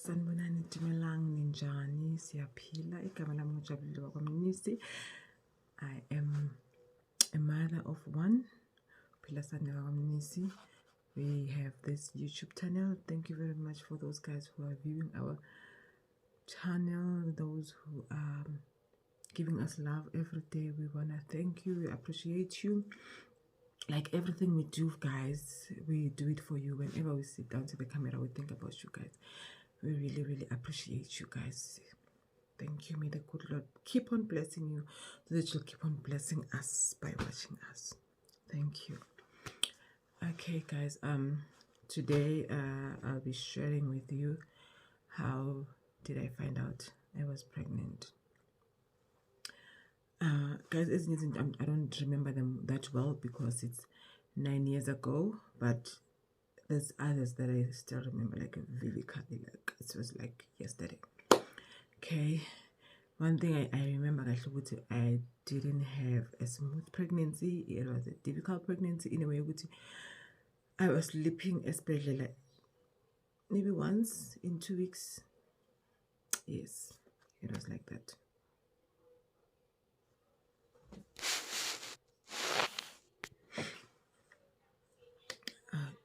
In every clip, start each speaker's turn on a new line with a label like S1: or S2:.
S1: Sanibonani, Dumelang, ninjani, siyaphila, igama lami nguJabulile wakwaMnisi. I am a mother of one, Phila Sandile wakwaMnisi. We have this YouTube channel. Thank you very much for those guys who are viewing our channel, those who are giving us love every day. We want to thank you, we appreciate you. Like everything we do, guys, we do it for you. Whenever we sit down to the camera, we think about you guys. We really, really appreciate you guys. Thank you. May the good Lord keep on blessing you so that you'll keep on blessing us by watching us. Thank you. Okay, guys, today I'll be sharing with you how did I find out I was pregnant. Guys, I don't remember them that well because it's 9 years ago, but there's others that I still remember like vividly, like it was like yesterday. Okay, one thing I remember actually, I didn't have a smooth pregnancy. It was a difficult pregnancy in a way. I was sleeping especially like maybe once in 2 weeks. Yes, it was like that.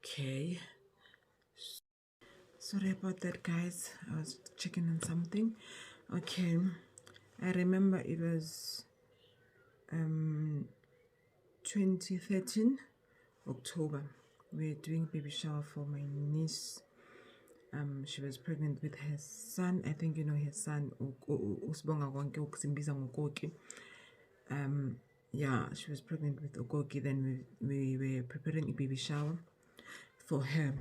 S1: Okay, sorry about that, guys. I was checking on something. Okay, I remember it was 2013 October. We're doing baby shower for my niece. She was pregnant with her son. I think you know her son. Yeah, she was pregnant with Okoki. Then we were preparing a baby shower for her.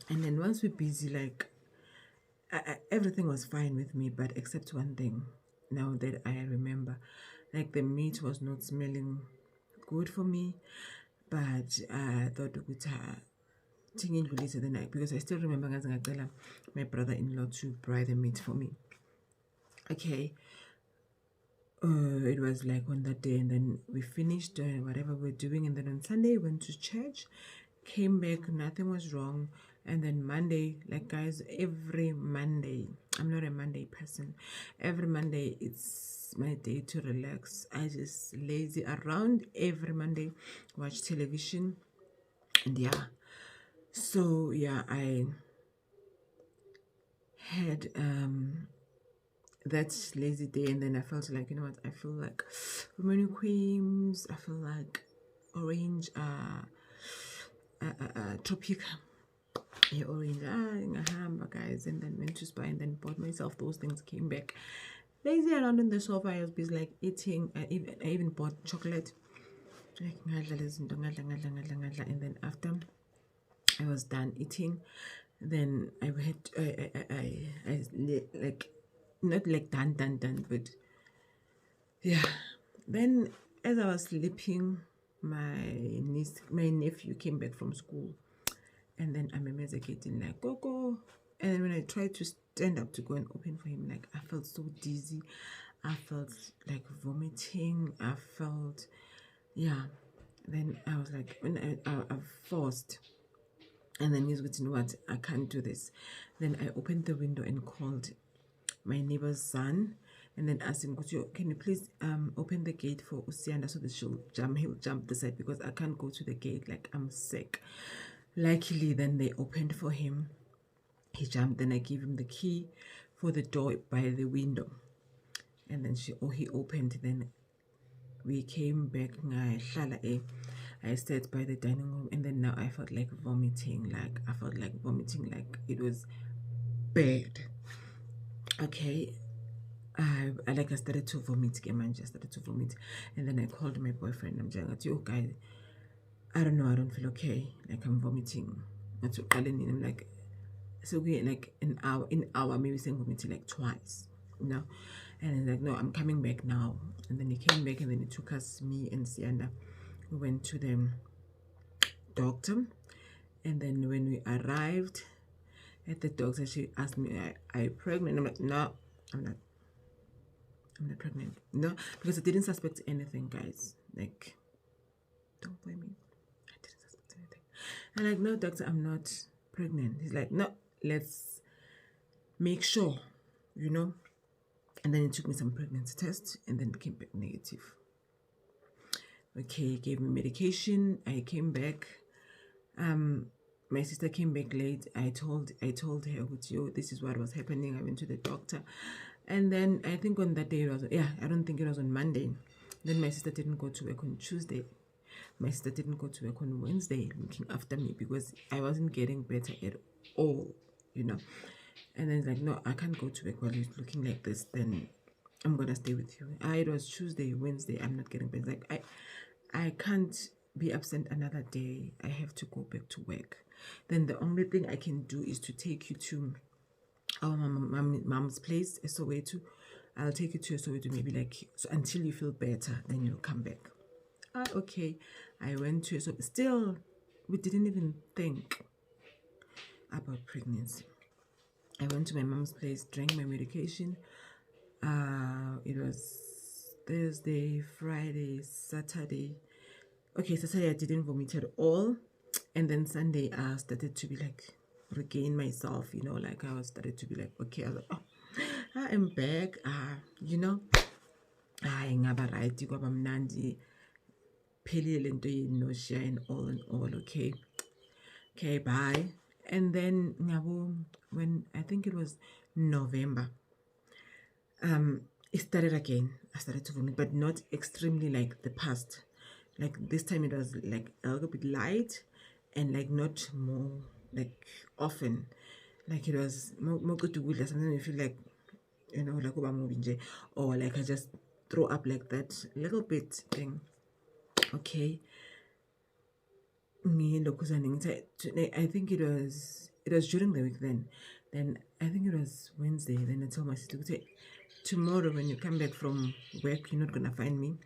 S1: And then once we're busy, like everything was fine with me, but except one thing. Now that I remember, like the meat was not smelling good for me, but I thought the night because I still remember my brother-in-law to buy the meat for me. Okay, it was like on that day, and then we finished whatever we're doing, and then on Sunday went to church, came back, nothing was wrong. And then Monday, like guys, every Monday, I'm not a Monday person, every Monday it's my day to relax. I just lazy around every Monday, watch television, and yeah. So yeah, I had that lazy day, and then I felt like, you know what, I feel like Romani creams, I feel like orange tropic, yeah, orange guys. And then went to Spy and then bought myself those things, came back lazy around in the sofa. I was busy like eating. I even bought chocolate, and then after I was done eating, then I had I like not like done, but yeah. Then as I was sleeping, my nephew came back from school, and then I'm getting like go, and then when I tried to stand up to go and open for him, like I felt so dizzy, I felt like vomiting, I felt, yeah. Then I was like, when I forced, and then he's with, you know what, I can't do this. Then I opened the window and called my neighbor's son, and then asked him, can you please open the gate for Usianda so that he'll jump the side because I can't go to the gate, like I'm sick. Luckily, then they opened for him. He jumped, then I gave him the key for the door by the window, and then he opened. Then we came back. I stayed by the dining room, and then now I felt like vomiting. Like like it was bad. Okay, I started to vomit. I started to vomit, and then I called my boyfriend. I'm just like, guys, I don't know, I don't feel okay. Like I'm vomiting. I'm like, so we like an hour, maybe saying vomiting like twice, you know. And he's like, no, I'm coming back now. And then he came back, and then he took us, me and Sianda. We went to the doctor, and then when we arrived at the doctor, she asked me, are you pregnant? I'm like, no, I'm not pregnant. No, because I didn't suspect anything, guys. Like, don't blame me. I didn't suspect anything. I'm like, no, doctor, I'm not pregnant. He's like, no, let's make sure, you know. And then he took me some pregnancy tests, and then it came back negative. Okay, gave me medication. I came back. My sister came back late. I told her, yo, this is what was happening. I went to the doctor, and then I think on that day it was, I don't think it was on Monday. Then my sister didn't go to work on Tuesday. My sister didn't go to work on Wednesday, looking after me because I wasn't getting better at all, you know. And then it's like, no, I can't go to work while you're looking like this. Then I'm gonna stay with you. It was Tuesday, Wednesday. I'm not getting better. Like I can't be absent another day. I have to go back to work. Then the only thing I can do is to take you to our mom's place, Soweto. I'll take you to Soweto, maybe like so until you feel better, then you'll come back. Okay. I went to so still we didn't even think about pregnancy. I went to my mom's place, drank my medication. It was Thursday, Friday, Saturday. Okay, Saturday I didn't vomit at all. And then Sunday I started to be like regain myself, you know, like I was started to be like, okay, I was like, oh, I am back. You know, ngaba right, kwaba mnandi, phelile into yenausea and all, okay. Okay, bye. And then when I think it was November, it started again. I started to vomit, but not extremely like the past. Like this time it was like a little bit light and like not more like often. Like it was more good to good. Sometimes you feel like, you know, like or like I just throw up like that little bit thing. Okay. I think it was during the week then. Then I think it was Wednesday. Then I told my sister, tomorrow when you come back from work, you're not gonna find me.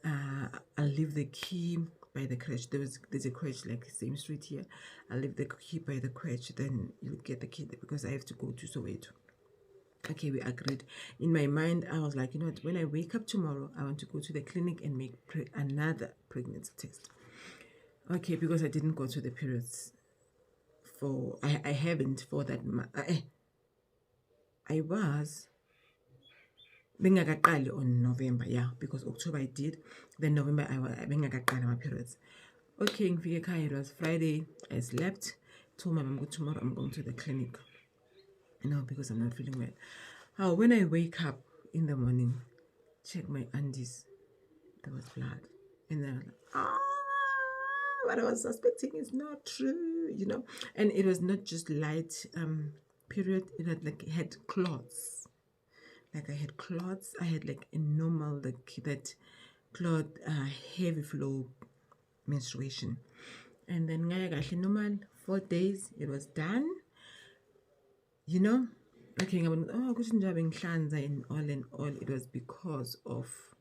S1: I'll leave the key by the crèche. There's a crèche like same street here. I'll leave the key by the crèche. Then you'll get the key because I have to go to Soweto. Okay, we agreed. In my mind, I was like, you know what? When I wake up tomorrow, I want to go to the clinic and make another pregnancy test. Okay, because I didn't go to the periods for I haven't for that I was bengakaqali on November, because October I did, then November I bengakaqali my periods. Okay, ngifike ekhaya, it was Friday. I slept, told my mom tomorrow I'm going to the clinic, you know, because I'm not feeling well. When I wake up in the morning, check my undies, there was blood, and then I was like, what I was suspecting is not true, you know. And it was not just light period, it had clots. Like I had clots, I had like a normal, like that clot, heavy flow menstruation. And then normal 4 days, it was done, you know. Okay, and all, it was because of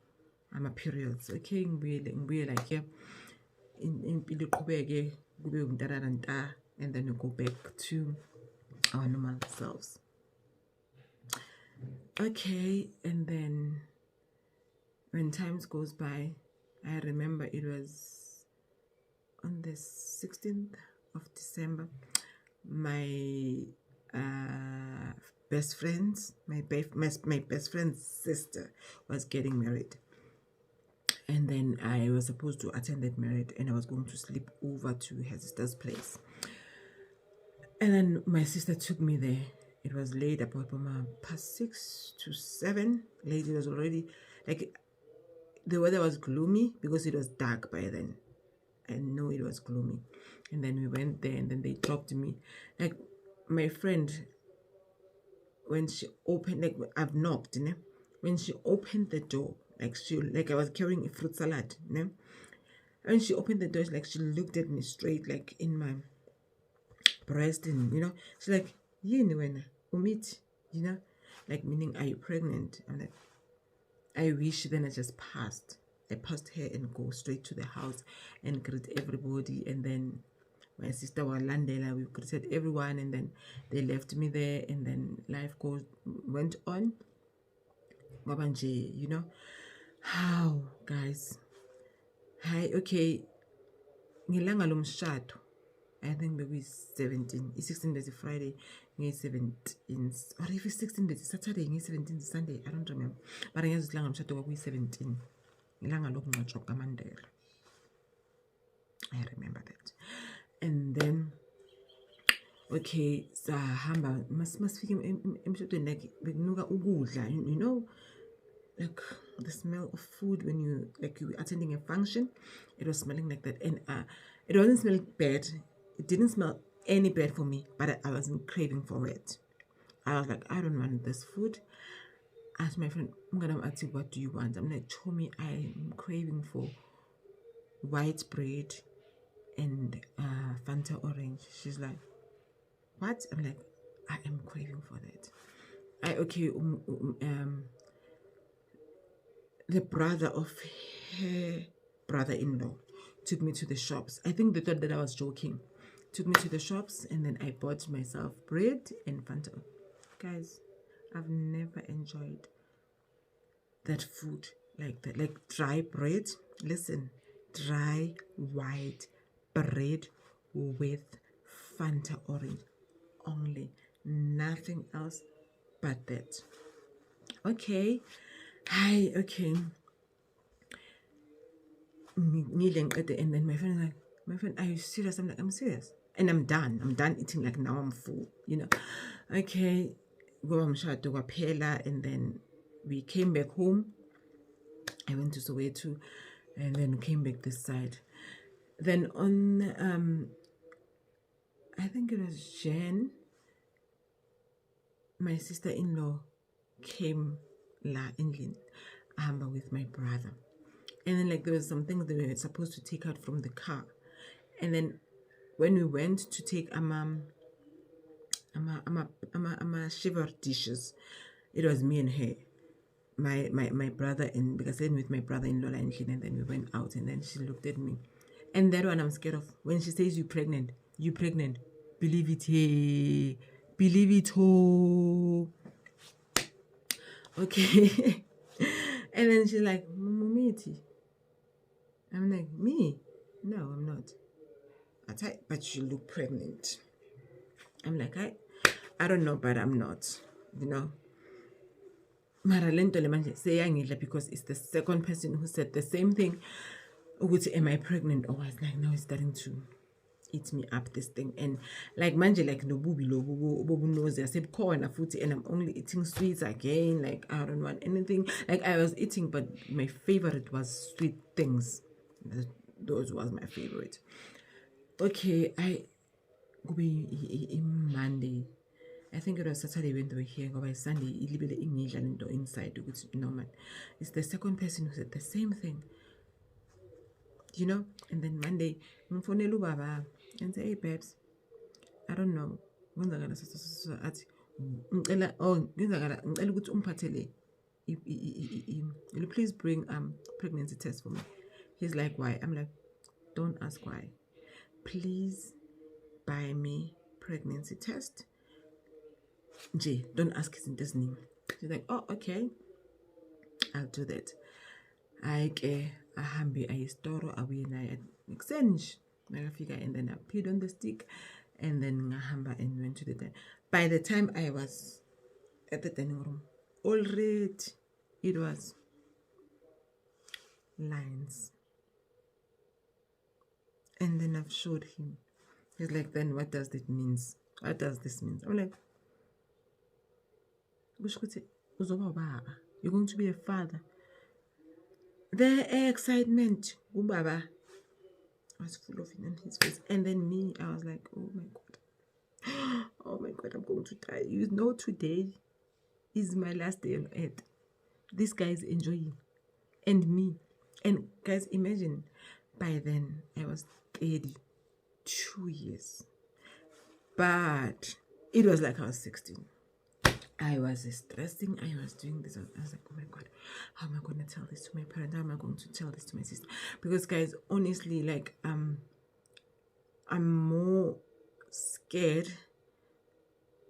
S1: my periods. Okay, we like, yeah, in and then we go back to our normal selves. Okay, and then when times goes by, I remember it was on the 16th of December, my best friend's sister was getting married. And then I was supposed to attend that marriage, and I was going to sleep over to her sister's place. And then my sister took me there. It was late, about past 6 to 7. Late, it was already, like, the weather was gloomy because it was dark by then. I know it was gloomy. And then we went there, and then they dropped me. Like, my friend, when she opened, like, I've knocked, you know? When she opened the door, like I was carrying a fruit salad, you know? And she opened the door, like she looked at me straight, like in my breast, and you know, she's like, "Yini wena, umit," you know, like meaning, are you pregnant? I'm like, I wish. Then I just passed. I passed her and go straight to the house and greet everybody, and then my sister Walandela, we greeted everyone, and then they left me there, and then life went on. You know how, guys. Hi, okay. Ngilanga lomshado, I think maybe 16 days Friday. ngiyi-17 or if it's 16 Saturday, ngiyi-17 Sunday, I don't remember. But ngiyazi ukuthi ilanga lomshado kwakuyi-17, ilanga lokungcwatshwa kukaMandela. I remember that. And then okay, sahamba masifika emshadweni, like bekunuka ukudla, you know, like the smell of food when you were attending a function. It was smelling like that, and it wasn't smelling bad. It didn't smell any bad for me, but I wasn't craving for it. I was like, I don't want this food. I asked my friend, what do you want? I'm like, Chomi, I'm craving for white bread and Fanta orange. She's like, what? I'm like, I am craving for that. The brother of her brother-in-law took me to the shops. I think they thought that I was joking. Took me to the shops, and then I bought myself bread and Fanta. Guys, I've never enjoyed that food like that. Like dry bread. Listen, dry white bread with Fanta orange only. Nothing else but that. Okay. Hi, okay. And then my friend, are you serious? I'm like, I'm serious. And I'm done. I'm done eating. Like, now I'm full, you know. Okay. And then we came back home. I went to Soweto and then came back this side. Then on, I think it was Jan, my sister-in-law came in with my brother. And then like there was some things that we were supposed to take out from the car. And then when we went to take shiver dishes, it was me and her. My brother, and because I went with my brother-in-law and then we went out, and then she looked at me. And that one I'm scared of. When she says you pregnant. Believe it, hey. Believe it, oh. Okay. And then she's like, Mumiti. I'm like, me? No, I'm not. But you look pregnant. I'm like, I don't know, but I'm not. You know. Because it's the second person who said the same thing. Am I pregnant? Oh, I was like, now it's starting to eat me up, this thing. And like manje, like no booby knows I said corn footy, and I'm only eating sweets again. Like I don't want anything. Like I was eating, but my favorite was sweet things. Those was my favorite. Okay, Monday. I think it was Saturday when they were here. By Sunday, inside. No man, it's the second person who said the same thing. You know, and then Monday, baba and say, hey babes, I don't know. Please bring pregnancy test for me. He's like, why? I'm like, don't ask why. Please buy me pregnancy test. Jay, don't ask his name. She's like, oh, okay, I'll do that. Ahambe ayistoro abuye naye exchange nakafika, and then I peed on the stick, and then ngahamba and went to the dining. By the time I was at the dining room, already it was lines. And then I've showed him. He's like, then what does this mean? What does this mean? I'm like, you're going to be a father. The excitement, Baba was full of it in his face. And then me, I was like, oh my God. Oh my God, I'm going to die. You know, today is my last day on earth. This guy is enjoying. And me. And guys, imagine, by then, I was 32 years. But it was like I was 16. I was stressing, I was doing this. I was like, oh my God, how am I going to tell this to my parents? How am I going to tell this to my sister? Because guys, honestly, like, I'm more scared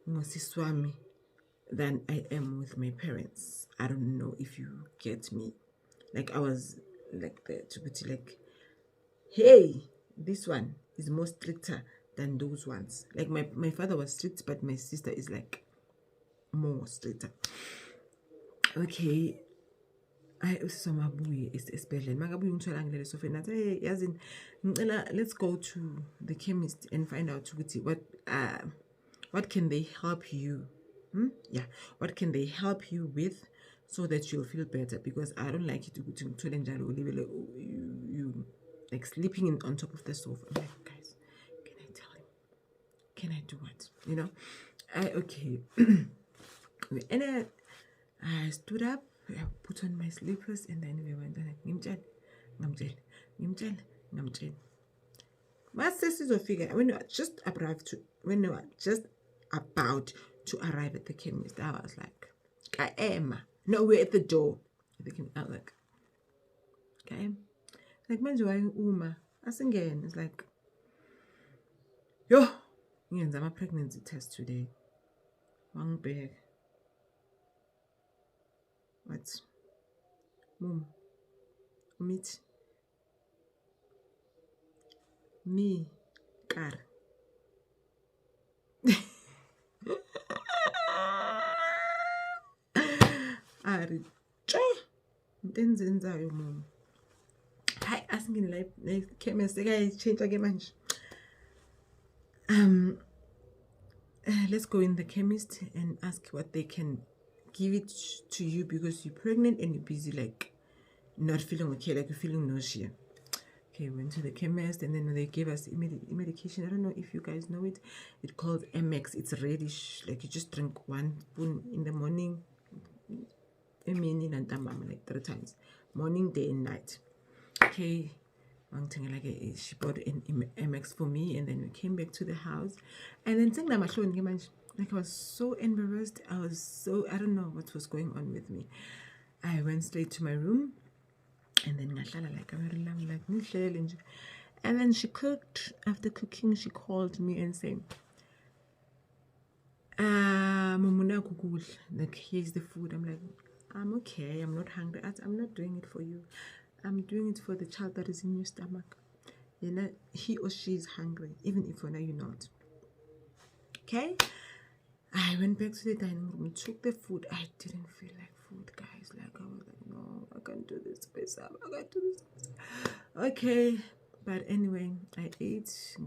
S1: than I am with my parents. I don't know if you get me. Like, I was like, to be like, hey, this one is more stricter than those ones. Like my father was strict, but my sister is like more stricter. Okay, let's go to the chemist and find out what can they help you. Yeah, what can they help you with so that you'll feel better? Because I don't like it to you like sleeping on top of the sofa. I'm like, guys, can I tell him? Can I do what? You know? Okay. And I stood up, I put on my slippers, and then we went on. Ngimtshele. When we were just about to arrive at the chemist, I was like, no, we're at the door. I was like, okay. Like, manje uma asingene. It's like, yo, ngiyenza ama pregnancy test today. Wangibheka. What? Mom, meet me, car. Ari, cho, ntenzenzayo mom. Hi, asking like chemist, the guy change again manje. Let's go in the chemist and ask what they can give it to you because you're pregnant and you're busy, like not feeling okay, like you're feeling nausea. Okay, went to the chemist and then they gave us medication. I don't know if you guys know it. It's called MX. It's reddish. Like you just drink 1 spoon in the morning, like 3 times, morning, day, and night. Okay. She bought an MX for me, and then we came back to the house, and then like I was so embarrassed. I don't know what was going on with me. I went straight to my room, and then and then she cooked. After cooking, she called me and said, like, here's the food. I'm like, I'm okay, I'm not hungry. I'm not doing it for you. I'm doing it for the child that is in your stomach. You know, he or she is hungry, even if you're not. Okay? I went back to the dining room, took the food. I didn't feel like food, guys. Like, I was like, no, I can't do this myself. I can't do this myself. Okay. But anyway, I ate,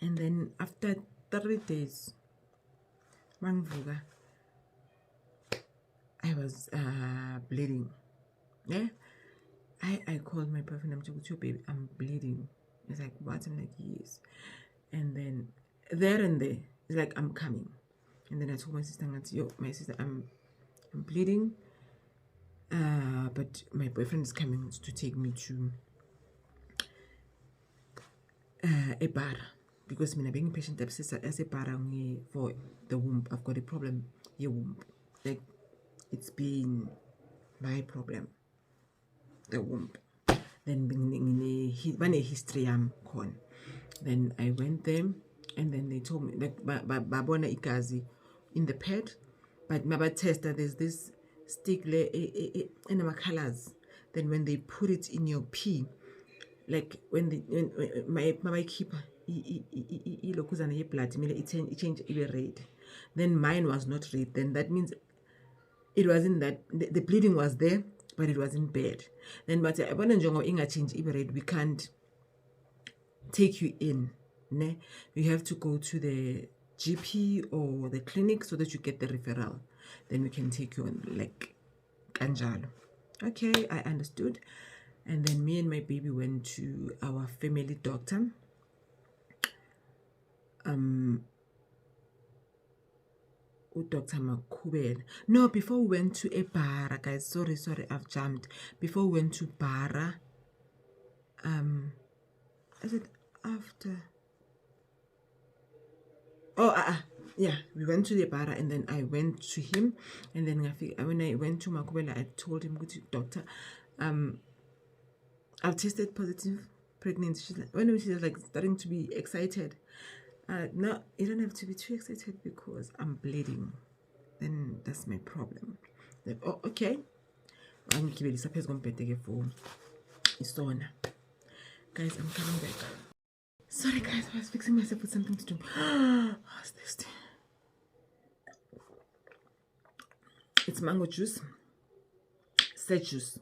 S1: and then after 3 days, I was bleeding. Yeah, I called my boyfriend. I'm talking to you, baby. I'm bleeding. He's like, what? I'm like, yes. And then there and there, it's like, I'm coming. And then I told my sister, my sister, I'm bleeding. But my boyfriend is coming to take me to a bar because I'm being patient as a bar for the womb. I've got a problem. Your womb, like, it's been my problem. The womb. Then when a history con. Then I went there, and then they told me like babona igazi in the pad, but my tester there's this stick in my colors. Then when they put it in your pee, like when my keeper blood it changed red. Then mine was not red. Then that means it wasn't that the bleeding was there, but it wasn't bad. Then but change red, we can't take you in. Ne? You have to go to the GP or the clinic so that you get the referral. Then we can take you on, like, kanjalo. Okay, I understood. And then me and my baby went to our family doctor. Dr. Makubela. No, before we went to a bara, guys. Sorry, I've jumped. Before we went to bara, is it after? Oh, yeah, we went to the bara, and then I went to him, and then when I went to Makubela, I told him, doctor, I've tested positive pregnancy. She's like, when she was like starting to be excited, no, you don't have to be too excited because I'm bleeding. Then that's my problem. Like, oh, okay. I'm going to for Isona. Guys, I'm coming back. Sorry guys, I was fixing myself with something to do. What's this? It's mango juice. Sage juice.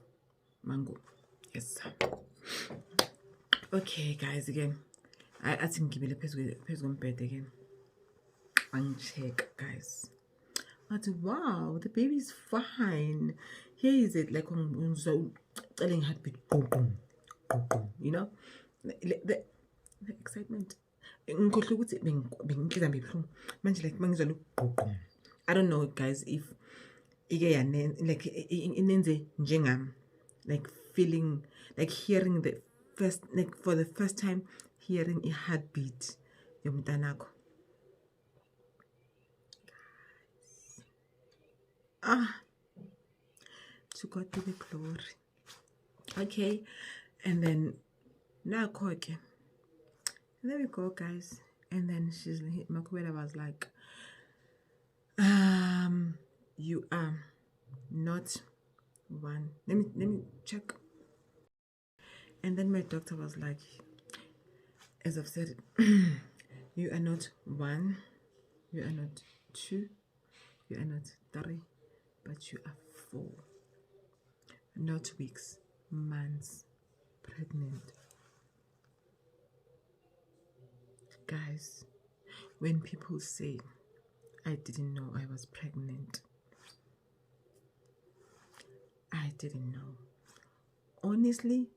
S1: Mango. Yes. Okay guys, again. I think give it a bed again. And check guys. But wow, the baby's fine. Here is it like on so telling heartbeat. You know? The excitement. I don't know guys if like like feeling like hearing the first, like for the first time hearing a heartbeat yomntanakho. To God be the glory. Okay, and then now okay. There we go guys. And then Makwela was like, you are not one. Let me check. And then my doctor was like, as I've said, you are not one, you are not two, you are not three, but you are 4. Not weeks, months pregnant. Guys, when people say, I didn't know I was pregnant, I didn't know. Honestly,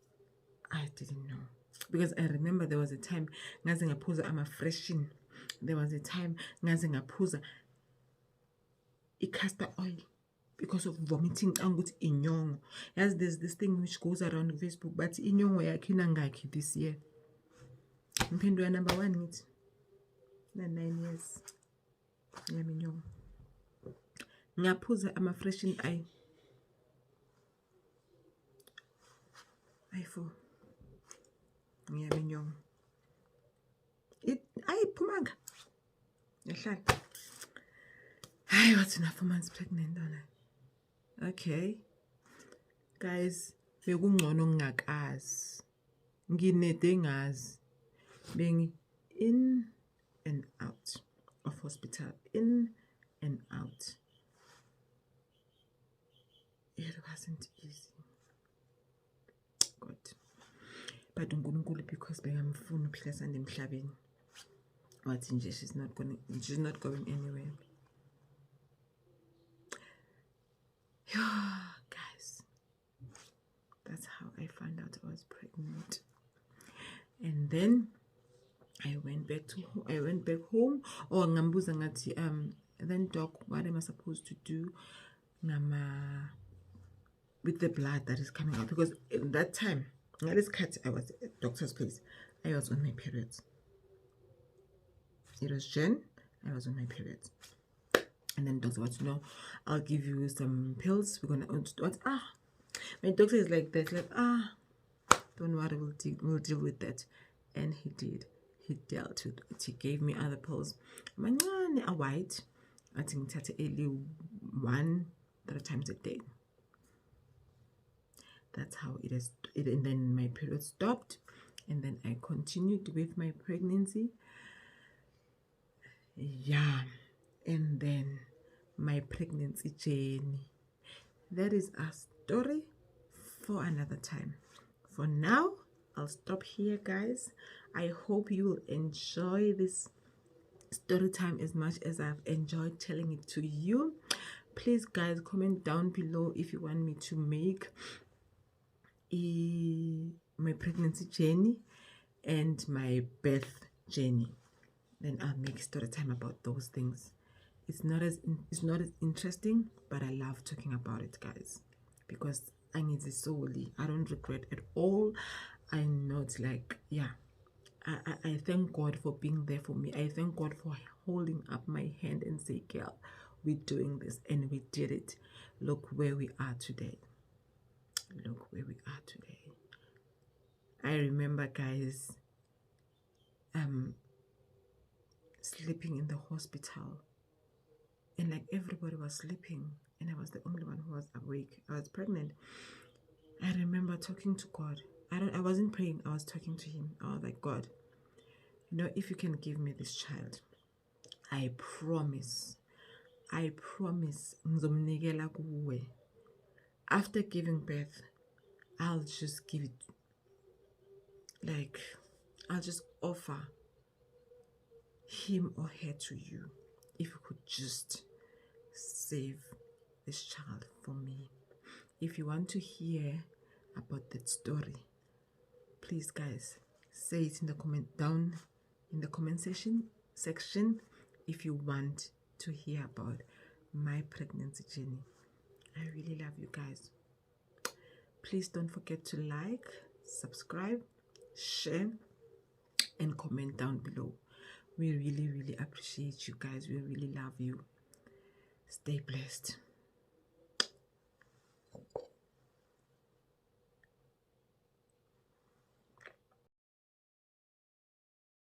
S1: I didn't know. Because I remember there was a time ngaze ngaphuza ama-freshen. There was a time ngaze ngaphuza castor oil because of vomiting ukuthi inyongo. Yes, there's this thing which goes around Facebook, but inyongo yakhe inangakhi this year. Mphendula number 1 ngithi. 9 years. Yami inyongo. Ngaphuza ama-freshen I4. Ngiyami inyongo. Ayiphumanga. Yahlala. Hayi wathi na 4 months pregnant dona. Okay. Guys, bekungcono ngingakazi. Nginede ngazi. Being in and out of hospital. In and out. It wasn't easy. God. But uNkulunkulu because bengamfuna uphila sande emhlabeni. Wathi nje she's not going anywhere. Guys, that's how I found out I was pregnant. And then I went back home. Or ngambuza ngathi then doc, what am I supposed to do with the blood that is coming out? Because in that time, at this cut, I was at doctor's place. I was on my periods. It was Jen. I was on my periods. And then doctor wants to know, I'll give you some pills. We're gonna what? My doctor is like that, like don't worry, we'll deal with that. And he did. He dealt with it. He gave me other pills. A white. I think that's early 1-3 times a day. That's how it is. And then my period stopped, and then I continued with my pregnancy. Yeah, and then my pregnancy journey. That is a story for another time. For now, I'll stop here, guys. I hope you will enjoy this story time as much as I've enjoyed telling it to you. Please, guys, comment down below if you want me to make my pregnancy journey and my birth journey. Then I'll make story time about those things. It's not as interesting, but I love talking about it, guys, because I need this solely. I don't regret at all. I'm not like, yeah, I thank God for being there for me. I thank God for holding up my hand and say, girl, we're doing this, and we did it. Look where we are today. Look where we are today. I remember, guys, sleeping in the hospital, and like everybody was sleeping, and I was the only one who was awake. I was pregnant. I remember talking to God. I wasn't praying, I was talking to him. I was like, God, you know, if you can give me this child, I promise, ngizomnikela kuwe. After giving birth, I'll just give it, like, I'll just offer him or her to you. If you could just save this child for me. If you want to hear about that story, please guys, say it in the down in the comment section if you want to hear about my pregnancy journey. I really love you guys. Please don't forget to like, subscribe, share, and comment down below. We really appreciate you guys. We really love you. Stay blessed.